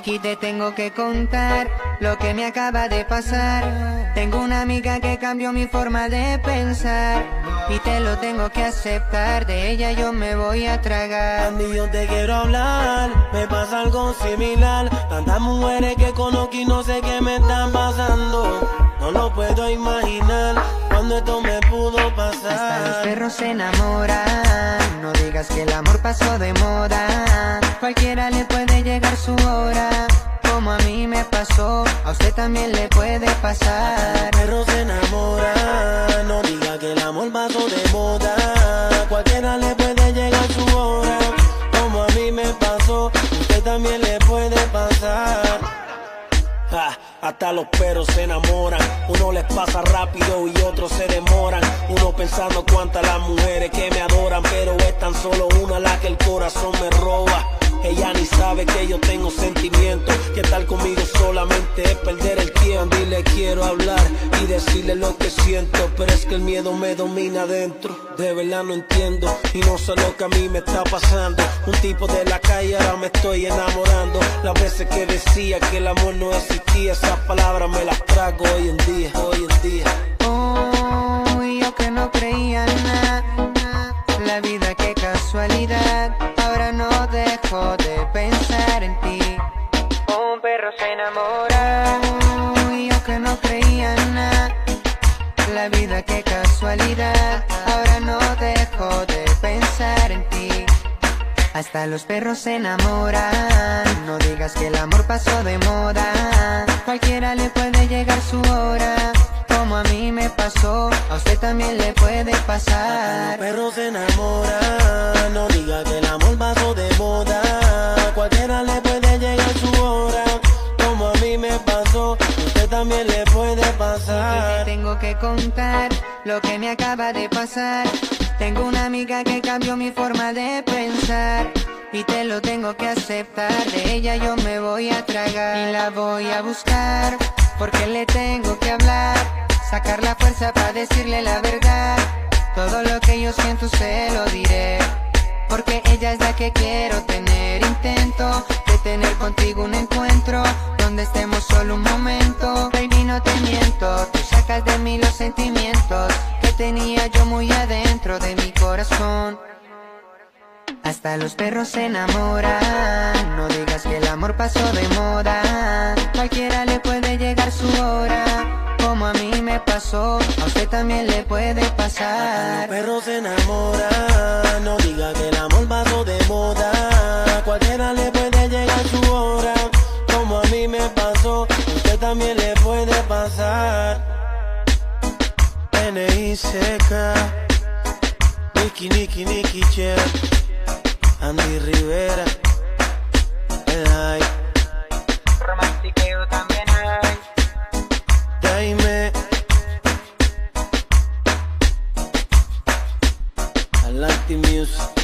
Nicky, te tengo que contar lo que me acaba de pasar. Tengo una amiga que cambió mi forma de pensar y te lo tengo que aceptar, de ella yo me voy a tragar. Andy, yo te quiero hablar, me pasa algo similar. Tantas mujeres que conozco y no sé qué me están pasando. No lo puedo imaginar cuando esto me pudo pasar. Hasta los perros se enamoran, no digas que el amor pasó de moda. Cualquiera le puede llegar su hora, como a mí me pasó, a usted también le puede pasar. Hasta los perros se enamoran, no diga que el amor pasó de moda. Cualquiera le puede llegar su hora, como a mí me pasó, a usted también le puede pasar. Hasta los perros se enamoran, uno les pasa rápido y otros se demoran. Uno pensando cuántas las mujeres que me adoran, pero es tan solo una la que el corazón me roba. Ella ni sabe que yo tengo sentimientos, que estar conmigo solamente es perder el tiempo. Y le quiero hablar y decirle lo que siento, pero es que el miedo me domina adentro. De verdad no entiendo y no sé lo que a mí me está pasando. Un tipo de la calle, ahora me estoy enamorando. Las veces que decía que el amor no existía, esas palabras me las trago hoy en día, hoy en día. Oh, y yo que no creía en nada, la vida qué casualidad. Ahora no dejo de pensar en ti. Un perro se enamora. Oh, y yo que no creía en nada, la vida qué casualidad. Ahora no dejo de pensar en ti. Hasta los perros se enamoran, no digas que el amor pasó de moda. Cualquiera le puede llegar su hora, como a mí me pasó, a usted también le puede pasar. Hasta los perros se enamoran, no diga que el amor pasó de moda. Cualquiera le puede llegar su hora, como a mí me pasó, a usted también le puede pasar. Te tengo que contar lo que me acaba de pasar. Tengo una amiga que cambió mi forma de pensar y te lo tengo que aceptar, de ella yo me voy a tragar. Y la voy a buscar porque le tengo que hablar, sacar la fuerza para decirle la verdad. Todo lo que yo siento se lo diré, porque ella es la que quiero tener. Intento de tener contigo un encuentro donde estemos solo un momento. Baby, no te miento, tú sacas de mí los sentimientos que tenía yo muy adentro de mi corazón. Hasta los perros se enamoran, no digas que el amor pasó de moda. Cualquiera le puede llegar su hora, como a mí me pasó, a usted también le puede pasar. Hasta los perros se enamoran, no diga que el amor pasó de moda. Cualquiera le puede llegar su hora, como a mí me pasó, a usted también le puede pasar. NICK, Nicky Jam, Andy Rivera, el high. Romantiqueo también hay. Dime, I like the music.